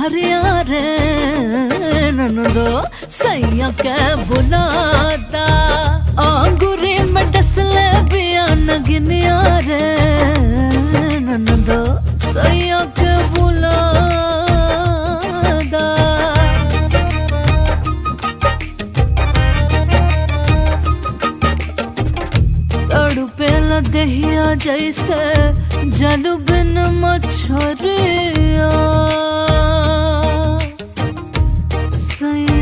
हरिया रे ननदो सैया के बुलादा अंगूरी में डसले बिया नगिनिया रे ननदो सैया के बुलादा। तड़पेला दहिया जैसे जल बिन मछरिया